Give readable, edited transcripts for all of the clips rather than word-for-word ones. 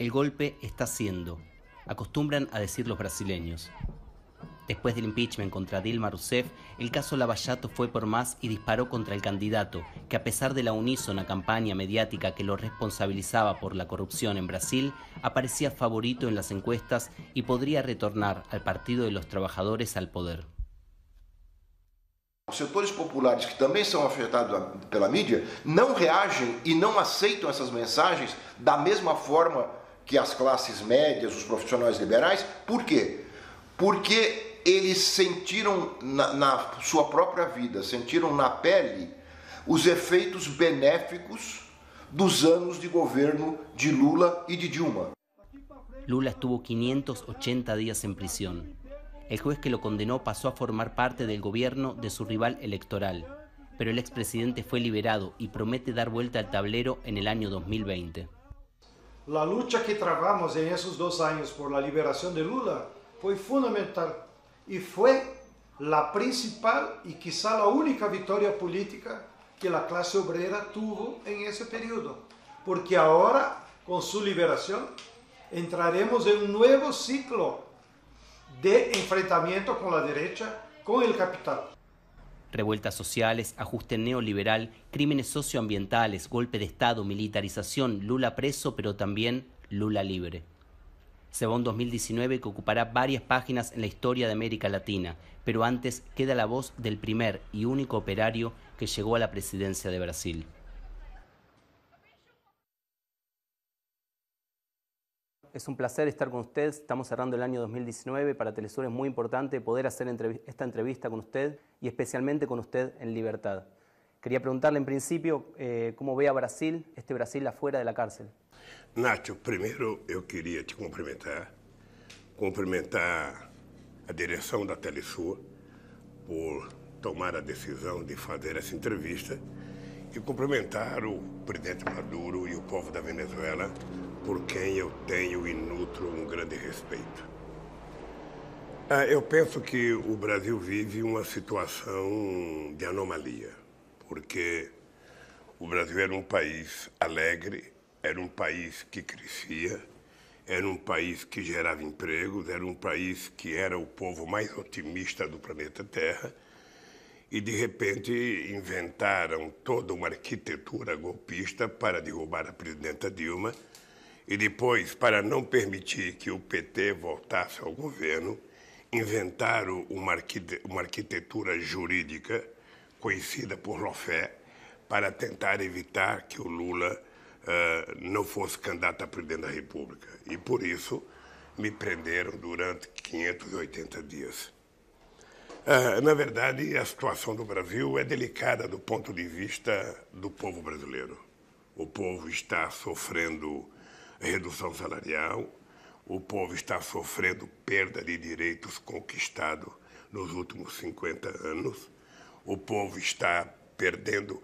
El golpe está siendo, acostumbran a decir los brasileños. Después del impeachment contra Dilma Rousseff, el caso Lava Jato fue por más y disparó contra el candidato, que a pesar de la unísona campaña mediática que lo responsabilizaba por la corrupción en Brasil, aparecía favorito en las encuestas y podría retornar al Partido de los Trabajadores al poder. Os setores populares, que também são afetados pela mídia, não reagem e não aceitam essas mensagens da mesma forma que as classes médias, os profissionais liberais. Por quê? Porque eles sentiram na sua própria vida, sentiram na pele os efeitos benéficos dos anos de governo de Lula e de Dilma. Lula estuvo 580 días en prisión. El juez que lo condenó pasó a formar parte del gobierno de su rival electoral, pero el expresidente fue liberado y promete dar vuelta al tablero en el año 2020. La lucha que travamos en esos 2 años por la liberación de Lula fue fundamental y fue la principal y quizá la única victoria política que la clase obrera tuvo en ese periodo, porque ahora, con su liberación, entraremos en un nuevo ciclo de enfrentamiento con la derecha, con el capital. Revueltas sociales, ajuste neoliberal, crímenes socioambientales, golpe de Estado, militarización, Lula preso, pero también Lula libre. Se va un 2019 que ocupará varias páginas en la historia de América Latina, pero antes queda la voz del primer y único operario que llegó a la presidencia de Brasil. Es un placer estar con usted. Estamos cerrando el año 2019. Para Telesur es muy importante poder hacer esta entrevista con usted y especialmente con usted en libertad. Quería preguntarle en principio cómo ve a Brasil, este Brasil afuera de la cárcel. Nacho, primeiro eu queria te cumprimentar a direção da Telesur por tomar a decisão de fazer essa entrevista e cumprimentar o presidente Maduro e o povo da Venezuela, por quem eu tenho e nutro um grande respeito. Eu penso que o Brasil vive uma situação de anomalia, porque o Brasil era um país alegre, era um país que crescia, era um país que gerava empregos, era um país que era o povo mais otimista do planeta Terra, e de repente inventaram toda uma arquitetura golpista para derrubar a presidenta Dilma, e depois, para não permitir que o PT voltasse ao governo, inventaram uma arquitetura jurídica conhecida por Lawfare para tentar evitar que o Lula não fosse candidato a presidente da República. E por isso me prenderam durante 580 dias. Na verdade, a situação do Brasil é delicada do ponto de vista do povo brasileiro. O povo está sofrendo redução salarial, o povo está sofrendo perda de direitos conquistados nos últimos 50 anos, o povo está perdendo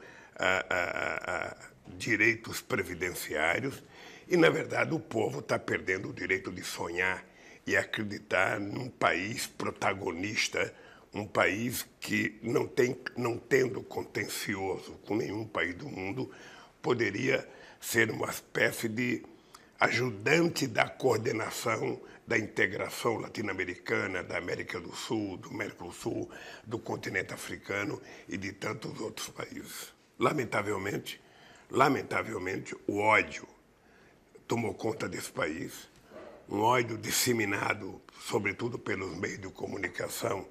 direitos previdenciários e, na verdade, o povo está perdendo o direito de sonhar e acreditar num país protagonista, um país que, não tendo contencioso com nenhum país do mundo, poderia ser uma espécie de ajudante da coordenação da integração latino-americana, da América do Sul, do Mercosul, do continente africano e de tantos outros países. Lamentavelmente, o ódio tomou conta desse país, um ódio disseminado, sobretudo pelos meios de comunicação,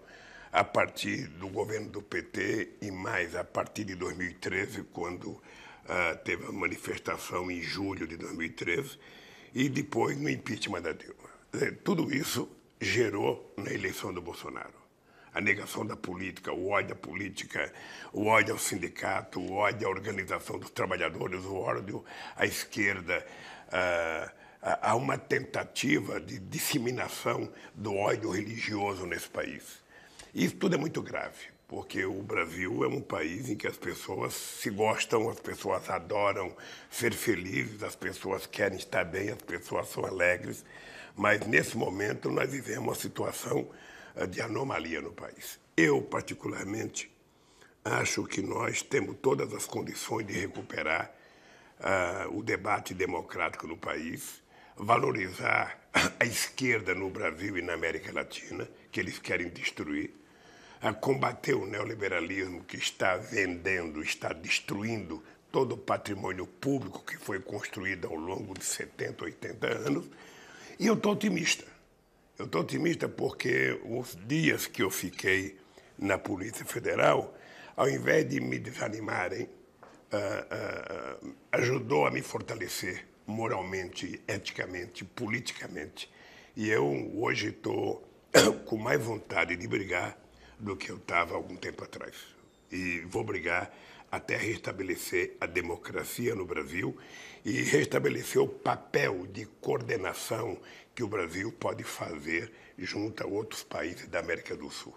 a partir do governo do PT e mais a partir de 2013, quando teve a manifestação em julho de 2013, e depois no impeachment da Dilma. Tudo isso gerou na eleição do Bolsonaro. A negação da política, o ódio à política, o ódio ao sindicato, o ódio à organização dos trabalhadores, o ódio à esquerda. Há uma tentativa de disseminação do ódio religioso nesse país. Isso tudo é muito grave, porque o Brasil é um país em que as pessoas se gostam, as pessoas adoram ser felizes, as pessoas querem estar bem, as pessoas são alegres, mas nesse momento nós vivemos uma situação de anomalia no país. Eu, particularmente, acho que nós temos todas as condições de recuperar o debate democrático no país, valorizar a esquerda no Brasil e na América Latina, que eles querem destruir, a combater o neoliberalismo que está vendendo, está destruindo todo o patrimônio público que foi construído ao longo de 70, 80 anos. E eu estou otimista. Eu estou otimista porque os dias que eu fiquei na Polícia Federal, ao invés de me desanimarem, ajudou a me fortalecer moralmente, eticamente, politicamente. E eu hoje estou com mais vontade de brigar do que eu estava há algum tempo atrás. E vou brigar até restabelecer a democracia no Brasil e restabelecer o papel de coordenação que o Brasil pode fazer junto a outros países da América do Sul.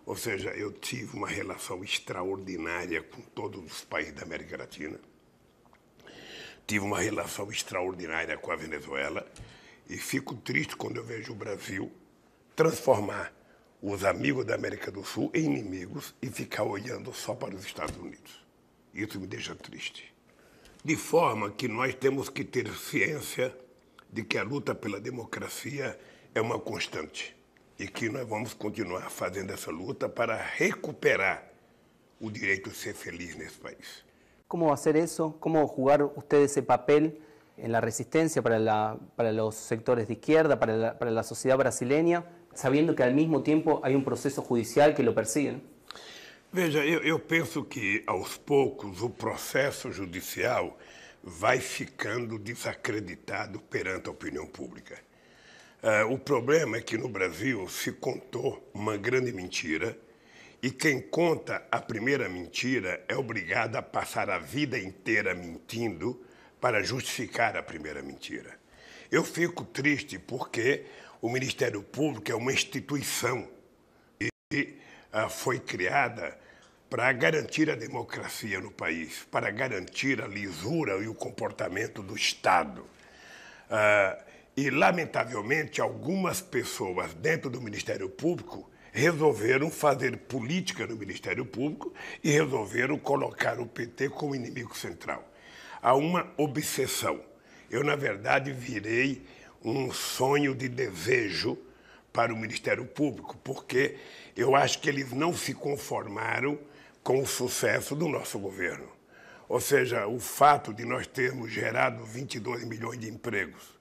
Ou seja, eu tive uma relação extraordinária com todos os países da América Latina. Tive uma relação extraordinária com a Venezuela e fico triste quando eu vejo o Brasil transformar os amigos da América do Sul em inimigos e ficar olhando só para os Estados Unidos. Isso me deixa triste. De forma que nós temos que ter ciência de que a luta pela democracia é uma constante e que nós vamos continuar fazendo essa luta para recuperar o direito de ser feliz nesse país. ¿Cómo hacer eso? ¿Cómo jugar usted ese papel en la resistencia para los sectores de izquierda, para la sociedad brasileña, sabiendo que al mismo tiempo hay un proceso judicial que lo persigue? Veja, eu penso que, aos poucos, o processo judicial vai ficando desacreditado perante a opinião pública. O problema é que no Brasil se contou uma grande mentira e quem conta a primeira mentira é obrigado a passar a vida inteira mentindo para justificar a primeira mentira. Eu fico triste porque o Ministério Público é uma instituição e foi criada para garantir a democracia no país, para garantir a lisura e o comportamento do Estado. E, lamentavelmente, algumas pessoas dentro do Ministério Público resolveram fazer política no Ministério Público e resolveram colocar o PT como inimigo central. Há uma obsessão. Eu, na verdade, virei um sonho de desejo para o Ministério Público, porque eu acho que eles não se conformaram com o sucesso do nosso governo. Ou seja, o fato de nós termos gerado 22 milhões de empregos,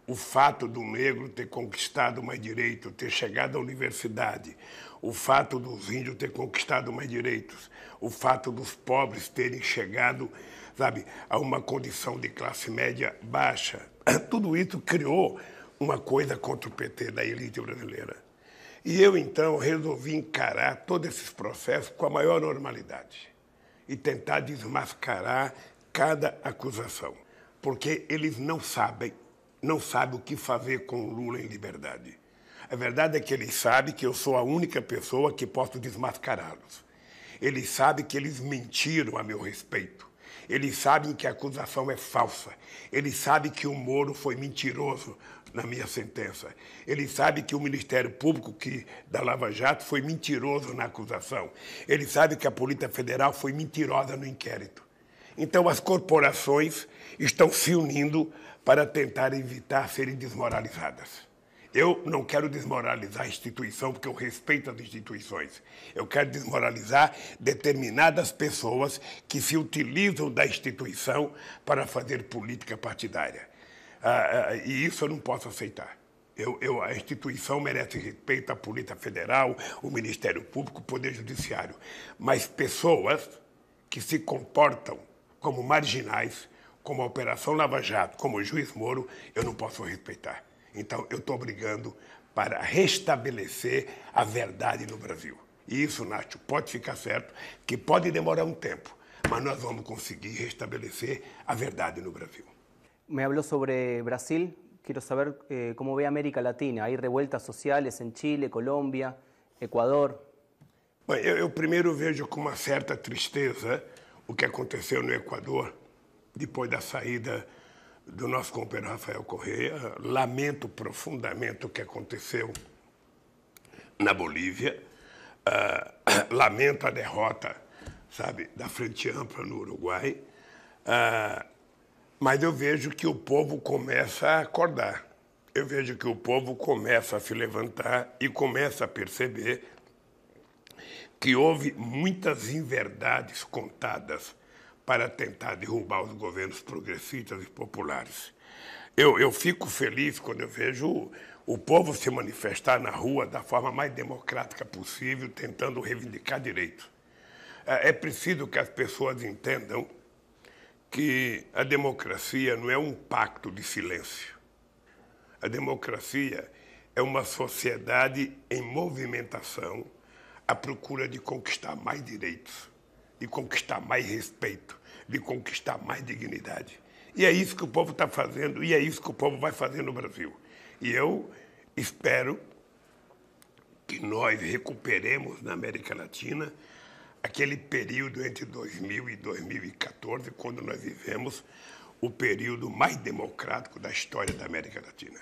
o fato do negro ter conquistado mais direito, ter chegado à universidade, o fato dos índios ter conquistado mais direitos, o fato dos pobres terem chegado, sabe, a uma condição de classe média baixa, tudo isso criou uma coisa contra o PT da elite brasileira. E eu, então, resolvi encarar todos esses processos com a maior normalidade e tentar desmascarar cada acusação, porque eles não sabem o que fazer com o Lula em liberdade. A verdade é que eles sabem que eu sou a única pessoa que posso desmascará-los. Eles sabem que eles mentiram a meu respeito. Eles sabem que a acusação é falsa. Eles sabem que o Moro foi mentiroso na minha sentença. Eles sabem que o Ministério Público da Lava Jato foi mentiroso na acusação. Eles sabem que a Polícia Federal foi mentirosa no inquérito. Então, as corporações estão se unindo para tentar evitar serem desmoralizadas. Eu não quero desmoralizar a instituição, porque eu respeito as instituições. Eu quero desmoralizar determinadas pessoas que se utilizam da instituição para fazer política partidária. E isso eu não posso aceitar. A instituição merece respeito, a Polícia Federal, o Ministério Público, o Poder Judiciário. Mas pessoas que se comportam como marginais, como a Operação Lava Jato, como o juiz Moro, eu não posso respeitar. Então, eu estou brigando para restabelecer a verdade no Brasil. E isso, Nacho, pode ficar certo que pode demorar um tempo, mas nós vamos conseguir restabelecer a verdade no Brasil. Me habló sobre Brasil. Quiero saber cómo ve América Latina. ¿Hay revueltas sociales en Chile, Colômbia, Equador? Bom, eu primeiro vejo com uma certa tristeza o que aconteceu no Equador, depois da saída do nosso companheiro Rafael Correa. Lamento profundamente o que aconteceu na Bolívia. Lamento a derrota, sabe, da Frente Ampla no Uruguai. Mas eu vejo que o povo começa a acordar. Eu vejo que o povo começa a se levantar e começa a perceber que houve muitas inverdades contadas para tentar derrubar os governos progressistas e populares. Eu fico feliz quando eu vejo o povo se manifestar na rua da forma mais democrática possível, tentando reivindicar direitos. É preciso que as pessoas entendam que a democracia não é um pacto de silêncio. A democracia é uma sociedade em movimentação à procura de conquistar mais direitos, de conquistar mais respeito, de conquistar mais dignidade. E é isso que o povo está fazendo, e é isso que o povo vai fazer no Brasil. E eu espero que nós recuperemos na América Latina aquele período entre 2000 e 2014, quando nós vivemos o período mais democrático da história da América Latina.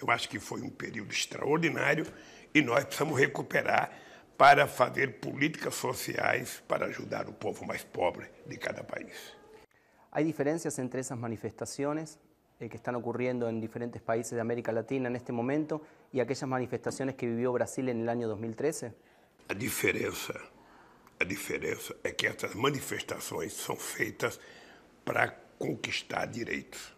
Eu acho que foi um período extraordinário e nós precisamos recuperar para fazer políticas sociais para ajudar o povo mais pobre de cada país. ¿Hay diferencias entre esas manifestaciones que están ocurriendo en diferentes países de América Latina en este momento y aquellas manifestaciones que vivió Brasil en el año 2013? A diferença é que essas manifestações são feitas para conquistar direitos.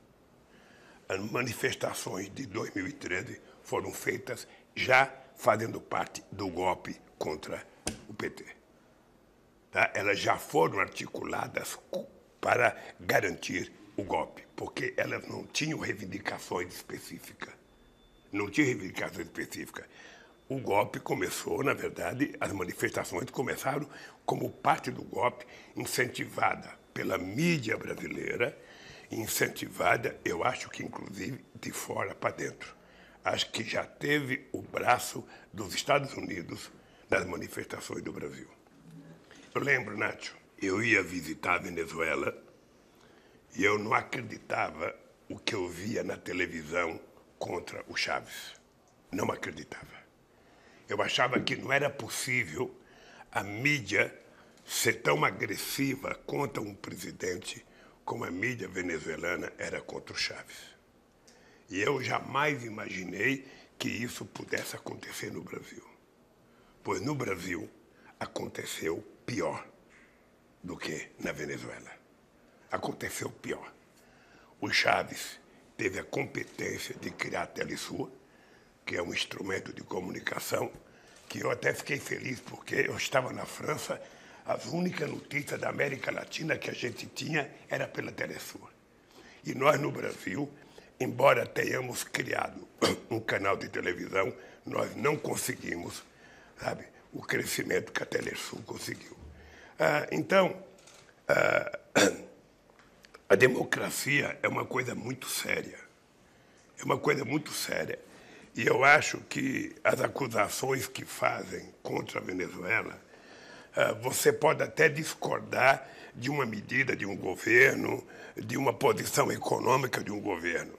As manifestações de 2013 foram feitas já fazendo parte do golpe contra o PT. Tá? Elas já foram articuladas para garantir o golpe, porque elas não tinham reivindicações específicas. Não tinha reivindicações específicas. O golpe começou, na verdade, as manifestações começaram como parte do golpe, incentivada pela mídia brasileira, incentivada, eu acho que inclusive de fora para dentro. Acho que já teve o braço dos Estados Unidos nas manifestações do Brasil. Eu lembro, Nacho, eu ia visitar a Venezuela e eu não acreditava o que eu via na televisão contra o Chávez. Não acreditava. Eu achava que não era possível a mídia ser tão agressiva contra um presidente como a mídia venezuelana era contra o Chávez. E eu jamais imaginei que isso pudesse acontecer no Brasil. Pois no Brasil aconteceu pior do que na Venezuela. Aconteceu pior. O Chávez teve a competência de criar a Telesur, que é um instrumento de comunicação, que eu até fiquei feliz, porque eu estava na França, as únicas notícias da América Latina que a gente tinha era pela Telesur. E nós, no Brasil, embora tenhamos criado um canal de televisão, nós não conseguimos, sabe, o crescimento que a Telesur conseguiu. Então, a democracia é uma coisa muito séria. É uma coisa muito séria. E eu acho que as acusações que fazem contra a Venezuela, você pode até discordar de uma medida de um governo, de uma posição econômica de um governo.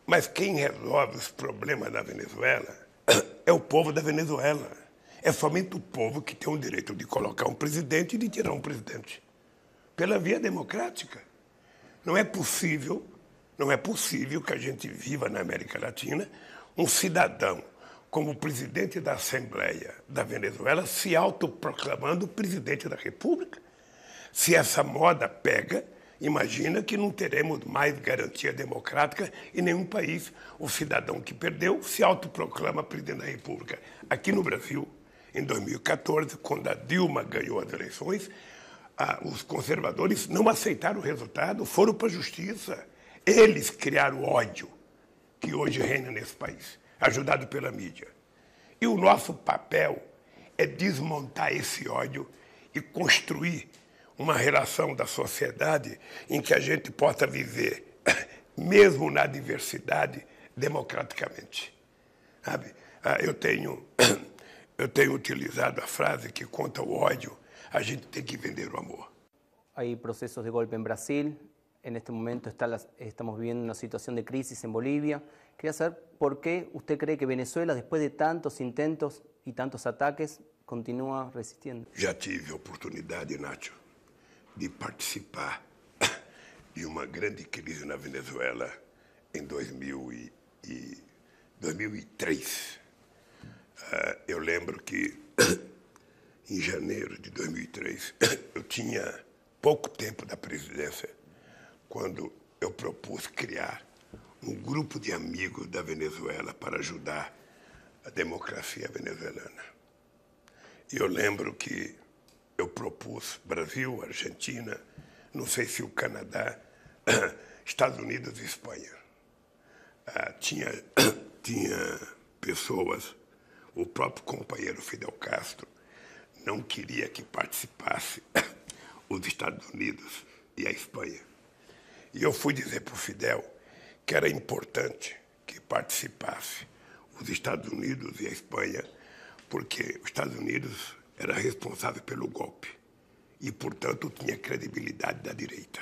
Mas quem resolve os problemas da Venezuela é o povo da Venezuela. É somente o povo que tem o direito de colocar um presidente e de tirar um presidente. Pela via democrática. Não é possível que a gente viva na América Latina um cidadão como o presidente da Assembleia da Venezuela se autoproclamando presidente da República. Se essa moda pega, imagina que não teremos mais garantia democrática em nenhum país. O cidadão que perdeu se autoproclama presidente da República. Aqui no Brasil, em 2014, quando a Dilma ganhou as eleições, os conservadores não aceitaram o resultado, foram para a justiça. Eles criaram o ódio que hoje reina nesse país, ajudado pela mídia. E o nosso papel é desmontar esse ódio e construir uma relação da sociedade em que a gente possa viver, mesmo na diversidade, democraticamente. Sabe? Eu tenho utilizado a frase que contra o ódio, a gente tem que vender o amor. Hay procesos de golpe en Brasil, en este momento estamos viviendo una situación de crisis en Bolivia. Quería saber por qué usted cree que Venezuela, después de tantos intentos y tantos ataques, continúa resistiendo. Já tive a oportunidade, Nacho, de participar e uma grande crise na Venezuela em 2003. Eu lembro que em janeiro de 2003, eu tinha pouco tempo da presidência, quando eu propus criar um grupo de amigos da Venezuela para ajudar a democracia venezuelana. E eu lembro que eu propus Brasil, Argentina, não sei se o Canadá, Estados Unidos e Espanha. Tinha pessoas, o próprio companheiro Fidel Castro não queria que participasse os Estados Unidos e a Espanha. E eu fui dizer para o Fidel que era importante que participasse os Estados Unidos e a Espanha, porque os Estados Unidos era responsável pelo golpe e, portanto, tinha credibilidade da direita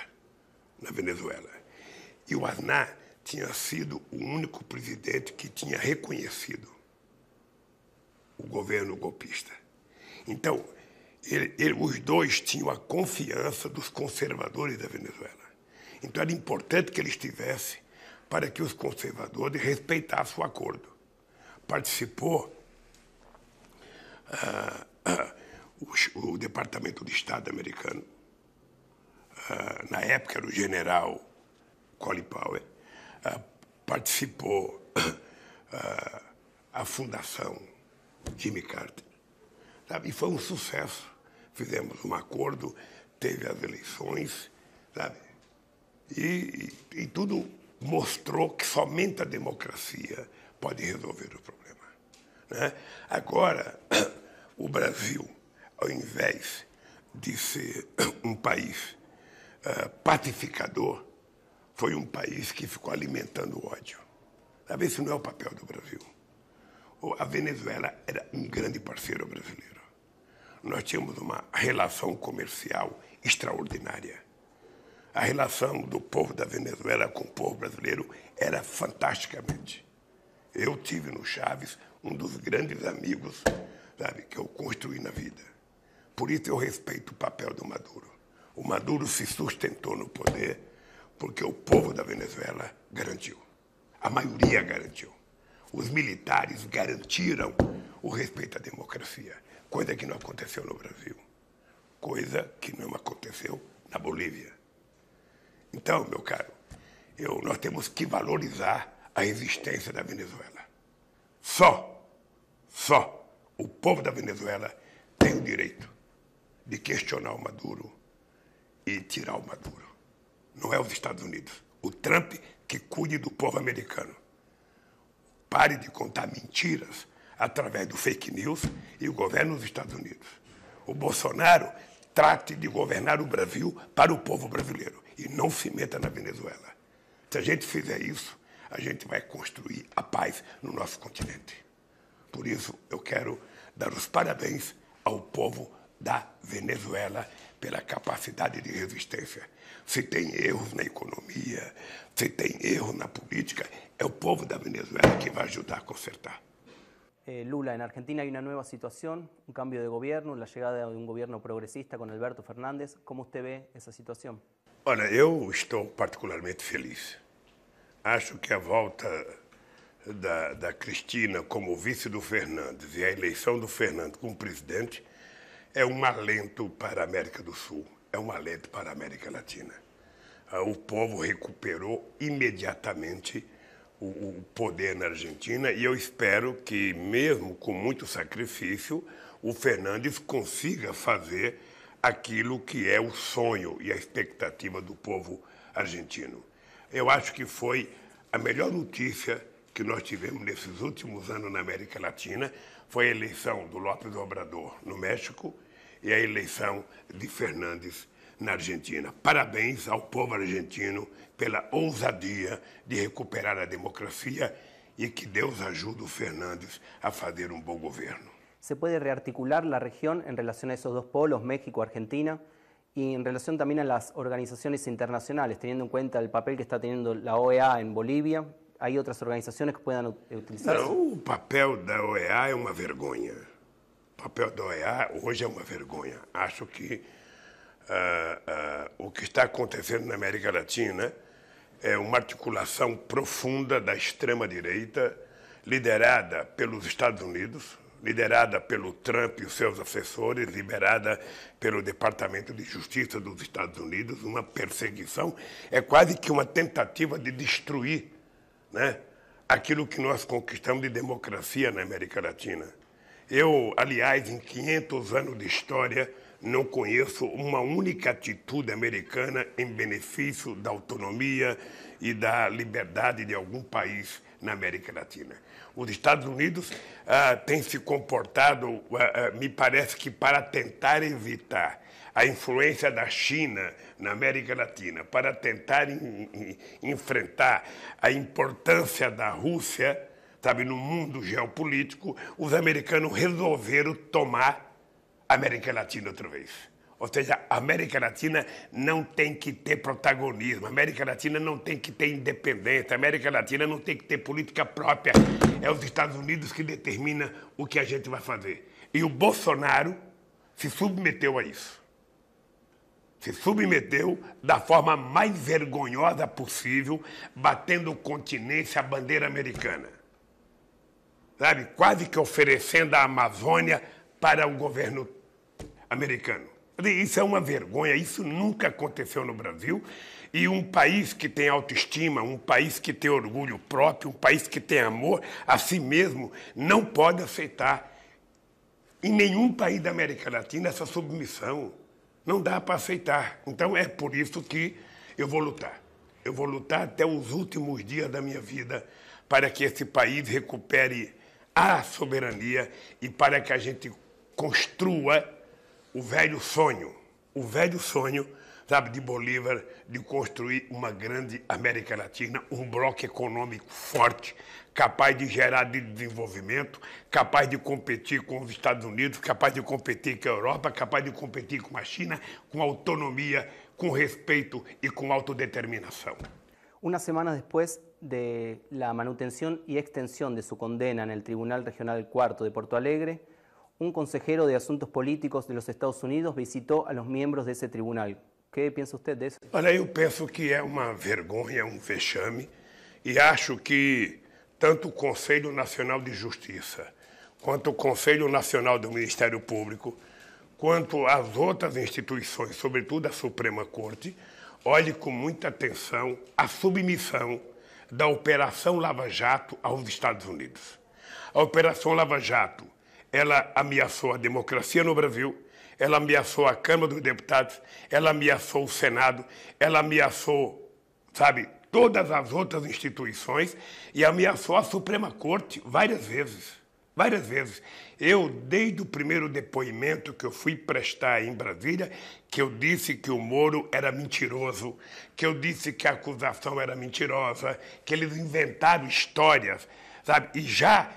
na Venezuela. E o Aznar tinha sido o único presidente que tinha reconhecido o governo golpista. Então, os dois tinham a confiança dos conservadores da Venezuela. Então, era importante que ele estivesse para que os conservadores respeitassem o acordo. Participou o Departamento de Estado americano, na época era o general Colin Powell, participou a Fundação Jimmy Carter, sabe? E foi um sucesso. Fizemos um acordo, teve as eleições, sabe? E tudo mostrou que somente a democracia pode resolver o problema, né? Agora, o Brasil, ao invés de ser um país pacificador, foi um país que ficou alimentando o ódio. Sabe, esse não é o papel do Brasil. A Venezuela era um grande parceiro brasileiro. Nós tínhamos uma relação comercial extraordinária. A relação do povo da Venezuela com o povo brasileiro era fantasticamente. Eu tive no Chaves um dos grandes amigos, sabe, que eu construí na vida. Por isso eu respeito o papel do Maduro. O Maduro se sustentou no poder porque o povo da Venezuela garantiu. A maioria garantiu. Os militares garantiram o respeito à democracia, coisa que não aconteceu no Brasil, coisa que não aconteceu na Bolívia. Então, meu caro, nós temos que valorizar a existência da Venezuela. Só o povo da Venezuela tem o direito de questionar o Maduro e tirar o Maduro. Não é os Estados Unidos. O Trump que cuide do povo americano. Pare de contar mentiras através do fake news e o governo dos Estados Unidos. O Bolsonaro trate de governar o Brasil para o povo brasileiro e não se meta na Venezuela. Se a gente fizer isso, a gente vai construir a paz no nosso continente. Por isso, eu quero dar os parabéns ao povo da Venezuela pela capacidade de resistência. Se tem erros na economia, se tem erros na política, é o povo da Venezuela que vai ajudar a consertar. Lula, en Argentina hay una nueva situación, un cambio de gobierno, la llegada de un gobierno progresista con Alberto Fernández. ¿Cómo usted ve esa situación? Olha, eu estou particularmente feliz. Acho que a volta da Cristina como vice do Fernandes e a eleição do Fernandes como presidente é um alento para a América do Sul, é um alento para a América Latina. O povo recuperou imediatamente o poder na Argentina e eu espero que, mesmo com muito sacrifício, o Fernandes consiga fazer aquilo que é o sonho e a expectativa do povo argentino. Eu acho que foi a melhor notícia que nós tivemos nesses últimos anos na América Latina, foi a eleição do López Obrador no México e a eleição de Fernandes na Argentina. Parabéns ao povo argentino pela ousadia de recuperar a democracia e que Deus ajude o Fernandes a fazer um bom governo. ¿Se puede rearticular la región en relación a esos dos polos, México, Argentina, y en relación también a las organizaciones internacionales, teniendo en cuenta el papel que está teniendo la OEA en Bolivia? ¿Hay otras organizaciones que puedan utilizarse? Não, o papel da OEA é uma vergonha. O papel da OEA hoje é uma vergonha. Acho que o que está acontecendo na América Latina é uma articulação profunda da extrema-direita, liderada pelos Estados Unidos, liderada pelo Trump e os seus assessores, liderada pelo Departamento de Justiça dos Estados Unidos, uma perseguição, é quase que uma tentativa de destruir, né, aquilo que nós conquistamos de democracia na América Latina. Eu, aliás, em 500 anos de história, não conheço uma única atitude americana em benefício da autonomia e da liberdade de algum país na América Latina. Os Estados Unidos têm se comportado, me parece que para tentar evitar a influência da China na América Latina, para tentar enfrentar a importância da Rússia, sabe, no mundo geopolítico, os americanos resolveram tomar a América Latina outra vez. Ou seja, a América Latina não tem que ter protagonismo, a América Latina não tem que ter independência, a América Latina não tem que ter política própria. É os Estados Unidos que determina o que a gente vai fazer. E o Bolsonaro se submeteu a isso. Se submeteu da forma mais vergonhosa possível, batendo continência à bandeira americana. Sabe? Quase que oferecendo a Amazônia para o governo americano. Isso é uma vergonha, isso nunca aconteceu no Brasil. E um país que tem autoestima, um país que tem orgulho próprio, um país que tem amor a si mesmo, não pode aceitar em nenhum país da América Latina essa submissão. Não dá para aceitar. Então é por isso que eu vou lutar. Eu vou lutar até os últimos dias da minha vida para que esse país recupere a soberania e para que a gente construa o velho sonho, sabe, de Bolívar, de construir uma grande América Latina, um bloco econômico forte, capaz de gerar desenvolvimento, capaz de competir com os Estados Unidos, capaz de competir com a Europa, capaz de competir com a China, com autonomia, com respeito y con autodeterminación. Unas semanas después de la manutención y extensión de su condena en el Tribunal Regional IV de Porto Alegre, un consejero de Asuntos Políticos de los Estados Unidos visitó a los miembros de ese tribunal. ¿Qué piensa usted de eso? Olha, eu penso que é uma vergonha, um vexame, e acho que tanto o Conselho Nacional de Justiça, quanto o Conselho Nacional do Ministério Público, quanto as outras instituições, sobretudo a Suprema Corte, olhe com muita atenção a submissão da Operação Lava Jato aos Estados Unidos. A Operação Lava Jato, ela ameaçou a democracia no Brasil, ela ameaçou a Câmara dos Deputados, ela ameaçou o Senado, ela ameaçou, sabe, todas as outras instituições e ameaçou a Suprema Corte várias vezes. Várias vezes. Eu, desde o primeiro depoimento que eu fui prestar em Brasília, que eu disse que o Moro era mentiroso, que eu disse que a acusação era mentirosa, que eles inventaram histórias, sabe? E já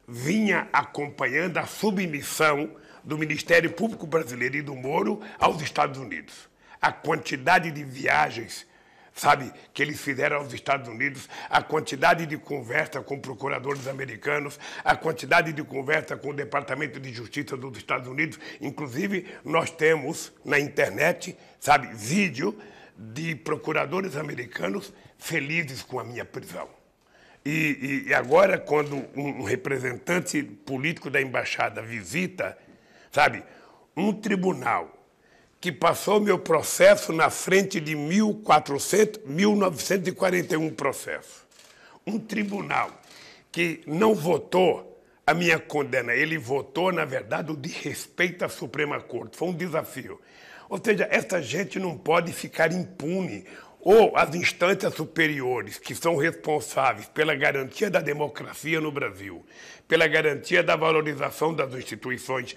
vinha acompanhando a submissão do Ministério Público Brasileiro e do Moro aos Estados Unidos. A quantidade de viagens, sabe, que eles fizeram aos Estados Unidos, a quantidade de conversa com procuradores americanos, a quantidade de conversa com o Departamento de Justiça dos Estados Unidos. Inclusive, nós temos na internet, sabe, vídeo de procuradores americanos felizes com a minha prisão. E agora, quando um representante político da embaixada visita, sabe, um tribunal que passou meu processo na frente de 1941 processos. Um tribunal que não votou a minha condena, ele votou, na verdade, o de respeito à Suprema Corte. Foi um desafio. Ou seja, essa gente não pode ficar impune. Ou as instâncias superiores que são responsáveis pela garantia da democracia no Brasil, pela garantia da valorização das instituições,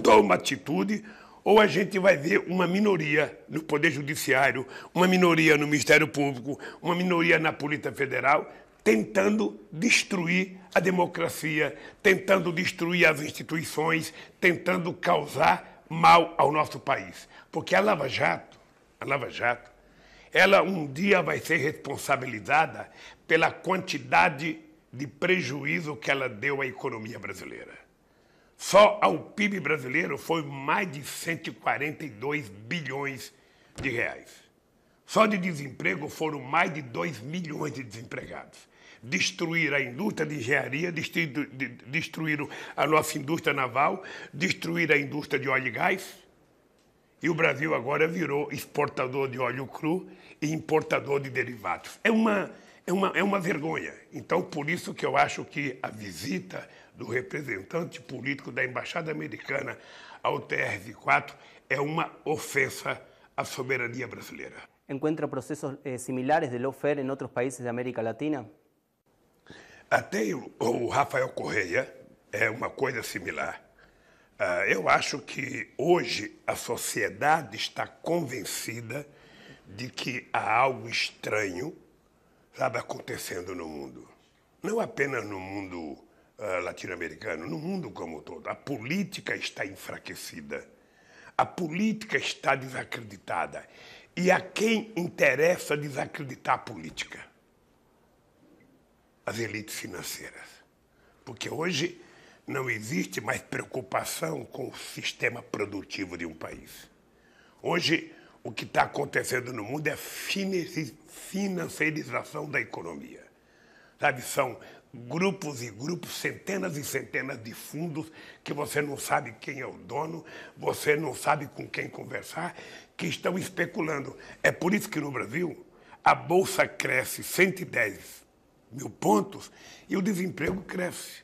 toma atitude, ou a gente vai ver uma minoria no Poder Judiciário, uma minoria no Ministério Público, uma minoria na Polícia Federal, tentando destruir a democracia, tentando destruir as instituições, tentando causar mal ao nosso país. Porque a Lava Jato, ela um dia vai ser responsabilizada pela quantidade de prejuízo que ela deu à economia brasileira. Só ao PIB brasileiro foi mais de 142 bilhões de reais. Só de desemprego foram mais de 2 milhões de desempregados. Destruíram a indústria de engenharia, destruíram a nossa indústria naval, destruíram a indústria de óleo e gás. E o Brasil agora virou exportador de óleo cru e importador de derivados. É uma vergonha. Então, por isso que eu acho que a visita do representante político da Embaixada Americana ao TRF4 é uma ofensa à soberania brasileira. ¿Encuentra procesos similares de lawfare en otros países de América Latina? Até o Rafael Correia é uma coisa similar. Eu acho que hoje a sociedade está convencida de que há algo estranho, sabe, acontecendo no mundo. Não apenas no mundo latino-americano, no mundo como um todo. A política está enfraquecida. A política está desacreditada. E a quem interessa desacreditar a política? As elites financeiras. Porque hoje não existe mais preocupação com o sistema produtivo de um país. Hoje, o que está acontecendo no mundo é a financiarização da economia. Sabe, são grupos e grupos, centenas e centenas de fundos que você não sabe quem é o dono, você não sabe com quem conversar, que estão especulando. É por isso que no Brasil a Bolsa cresce 110 mil pontos e o desemprego cresce.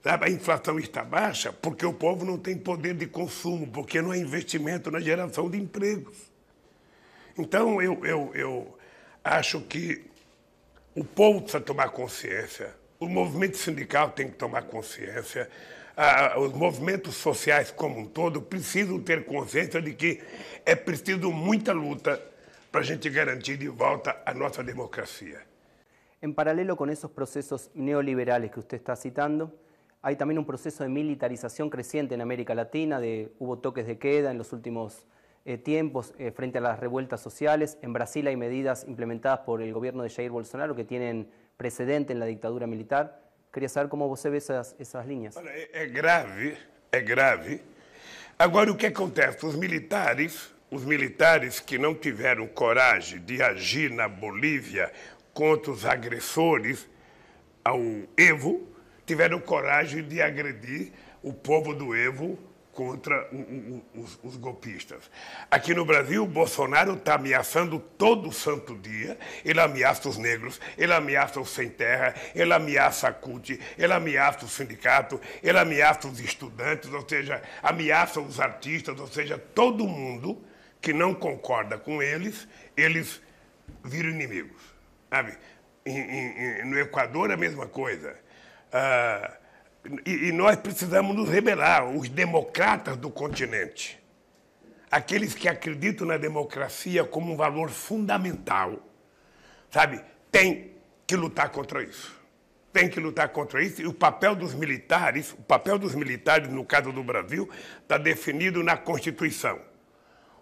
Sabe, a inflação está baixa porque o povo não tem poder de consumo, porque não há investimento na geração de empregos. Então, eu acho que o povo precisa tomar consciência, o movimento sindical tem que tomar consciência, os movimentos sociais como um todo precisam ter consciência de que é preciso muita luta para a gente garantir de volta a nossa democracia. En paralelo con esos procesos neoliberales que usted está citando, hay también un proceso de militarización creciente en América Latina, hubo toques de queda en los últimos tiempos frente a las revueltas sociales. En Brasil hay medidas implementadas por el gobierno de Jair Bolsonaro que tienen precedente en la dictadura militar. Queria saber como você vê essas linhas. Olha, é grave. Agora, o que acontece? Os militares que não tiveram coragem de agir na Bolívia contra os agressores ao Evo, tiveram coragem de agredir o povo do Evo contra os golpistas. Aqui no Brasil, o Bolsonaro está ameaçando todo santo dia. Ele ameaça os negros, ele ameaça os sem terra, ele ameaça a CUT, ele ameaça o sindicato, ele ameaça os estudantes, ou seja, ameaça os artistas, ou seja, todo mundo que não concorda com eles viram inimigos. Sabe? No Equador, a mesma coisa. E nós precisamos nos rebelar, os democratas do continente, aqueles que acreditam na democracia como um valor fundamental, sabe? Tem que lutar contra isso. Tem que lutar contra isso. E o papel dos militares, no caso do Brasil, está definido na Constituição.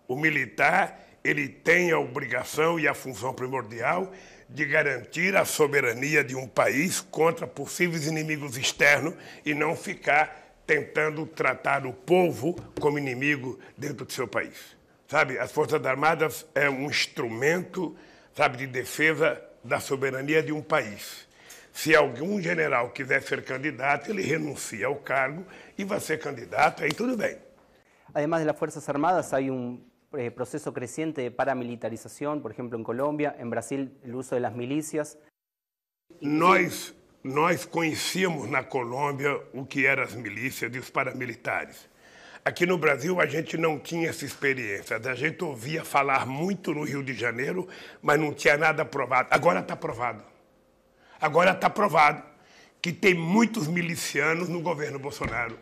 O militar, ele tem a obrigação e a função primordial de garantir a soberania de um país contra possíveis inimigos externos e não ficar tentando tratar o povo como inimigo dentro do seu país. Sabe, as Forças Armadas é um instrumento, sabe, de defesa da soberania de um país. Se algum general quiser ser candidato, ele renuncia ao cargo e vai ser candidato, aí tudo bem. Además de las Fuerzas Armadas, hay un proceso creciente de paramilitarización, por ejemplo, en Colombia, en Brasil, el uso de las milicias. Nós conhecíamos na Colômbia o que eram as milícias e os paramilitares. Aqui no Brasil, a gente não tinha essa experiência. A gente ouvia falar muito no Rio de Janeiro, mas não tinha nada provado. Agora está provado. Agora está provado que tem muitos milicianos no governo Bolsonaro.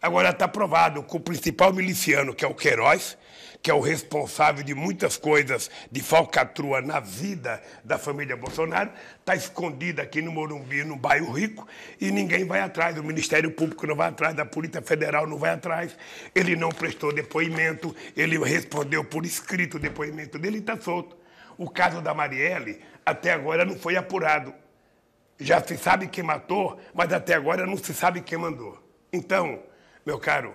Agora está provado que o principal miliciano, que é o Queiroz, que é o responsável de muitas coisas de falcatrua na vida da família Bolsonaro, está escondido aqui no Morumbi, no bairro Rico, e ninguém vai atrás. O Ministério Público não vai atrás, a Polícia Federal não vai atrás. Ele não prestou depoimento, ele respondeu por escrito o depoimento dele e está solto. O caso da Marielle, até agora, não foi apurado. Já se sabe quem matou, mas até agora não se sabe quem mandou. Então, meu caro,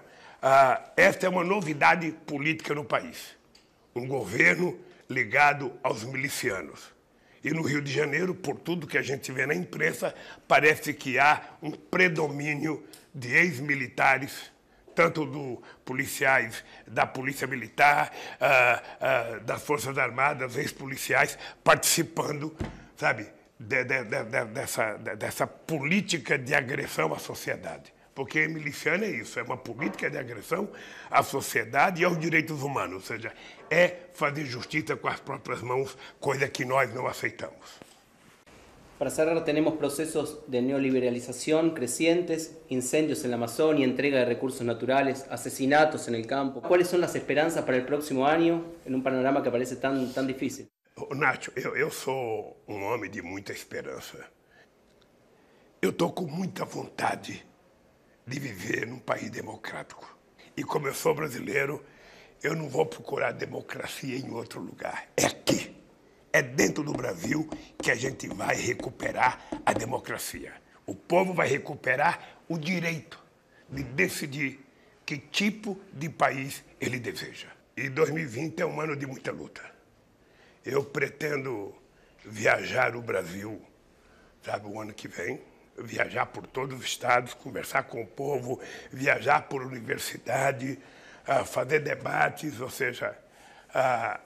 esta é uma novidade política no país. Um governo ligado aos milicianos. E no Rio de Janeiro, por tudo que a gente vê na imprensa, parece que há um predomínio de ex-militares, tanto do policiais da Polícia Militar, das Forças Armadas, ex-policiais, participando, sabe, dessa política de agressão à sociedade. Porque miliciano é isso, é uma política de agressão à sociedade e aos direitos humanos, ou seja, é fazer justiça com as próprias mãos, coisa que nós não aceitamos. Para cerrar, tenemos procesos de neoliberalización crecientes, incendios en la Amazonia, entrega de recursos naturales, asesinatos en el campo. ¿Cuáles son las esperanzas para el próximo año en un panorama que parece tan difícil? Nacho, eu sou um homem de muita esperança. Eu estou com muita vontade de viver num país democrático. E como eu sou brasileiro, eu não vou procurar democracia em outro lugar. É aqui, é dentro do Brasil que a gente vai recuperar a democracia. O povo vai recuperar o direito de decidir que tipo de país ele deseja. E 2020 é um ano de muita luta. Eu pretendo viajar o Brasil, sabe, o ano que vem, viajar por todos os estados, conversar com o povo, viajar por universidade, fazer debates, ou seja,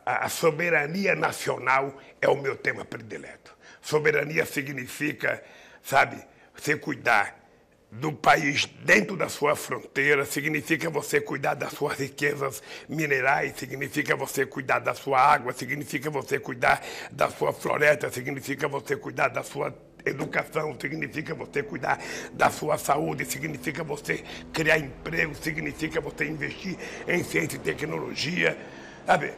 a soberania nacional é o meu tema predileto. Soberania significa, sabe, você cuidar do país dentro da sua fronteira, significa você cuidar das suas riquezas minerais, significa você cuidar da sua água, significa você cuidar da sua floresta, significa você cuidar da sua educação, significa você cuidar da sua saúde, significa você criar emprego, significa você investir em ciência e tecnologia, sabe?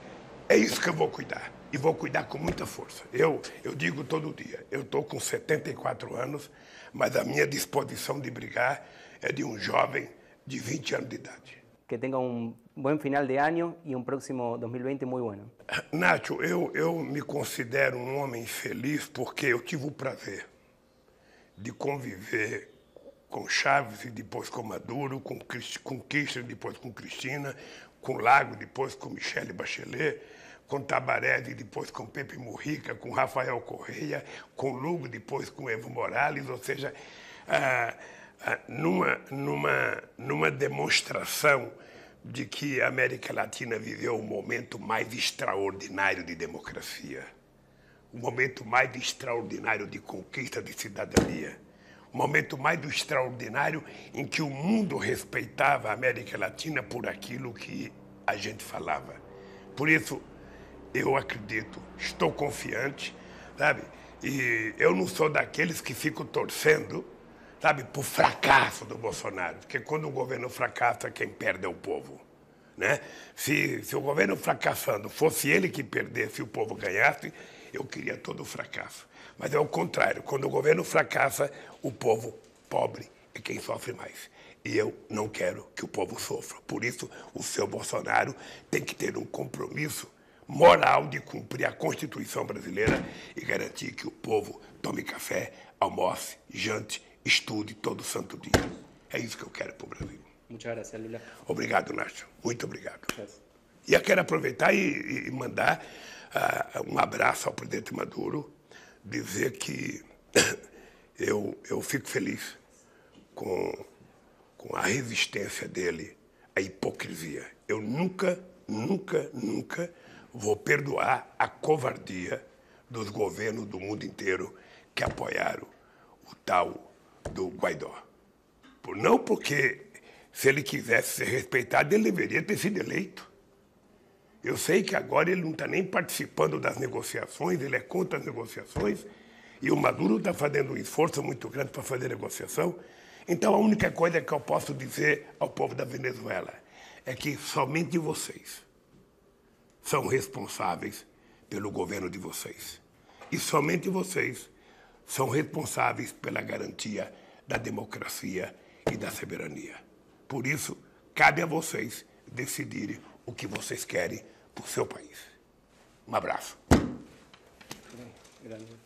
É isso que eu vou cuidar, e vou cuidar com muita força. Eu digo todo dia, eu estou com 74 anos, mas a minha disposição de brigar é de um jovem de 20 anos de idade. Que tenga un buen final de año y un próximo 2020 muy bueno. Nacho, eu me considero um homem feliz porque eu tive o prazer de conviver com Chaves e depois com Maduro, com Kirchner, depois com Cristina, com Lago, depois com Michelle Bachelet, com Tabaré e depois com Pepe Mujica, com Rafael Correia, com Lugo, depois com Evo Morales, ou seja, numa demonstração de que a América Latina viveu o momento mais extraordinário de democracia, o momento mais extraordinário de conquista de cidadania, o momento mais extraordinário em que o mundo respeitava a América Latina por aquilo que a gente falava. Por isso, eu acredito, estou confiante, sabe? E eu não sou daqueles que ficam torcendo, sabe, por fracasso do Bolsonaro, porque quando o governo fracassa, quem perde é o povo, né? Se o governo fracassando fosse ele que perdesse e o povo ganhasse, eu queria todo o fracasso. Mas é o contrário, quando o governo fracassa, o povo pobre é quem sofre mais. E eu não quero que o povo sofra. Por isso, o seu Bolsonaro tem que ter um compromisso moral de cumprir a Constituição brasileira e garantir que o povo tome café, almoce, jante, estude todo santo dia. É isso que eu quero para o Brasil. Muchas gracias, Lula. Obrigado, Nacho. Muito obrigado. Gracias. E eu quero aproveitar e mandar um abraço ao presidente Maduro, dizer que eu fico feliz com a resistência dele à hipocrisia. Eu nunca vou perdoar a covardia dos governos do mundo inteiro que apoiaram o tal do Guaidó. Não porque, se ele quisesse ser respeitado, ele deveria ter sido eleito. Eu sei que agora ele não está nem participando das negociações, ele é contra as negociações, e o Maduro está fazendo um esforço muito grande para fazer negociação. Então, a única coisa que eu posso dizer ao povo da Venezuela é que somente vocês são responsáveis pelo governo de vocês. E somente vocês são responsáveis pela garantia da democracia e da soberania. Por isso, cabe a vocês decidirem o que vocês querem para o seu país. Um abraço. Grande.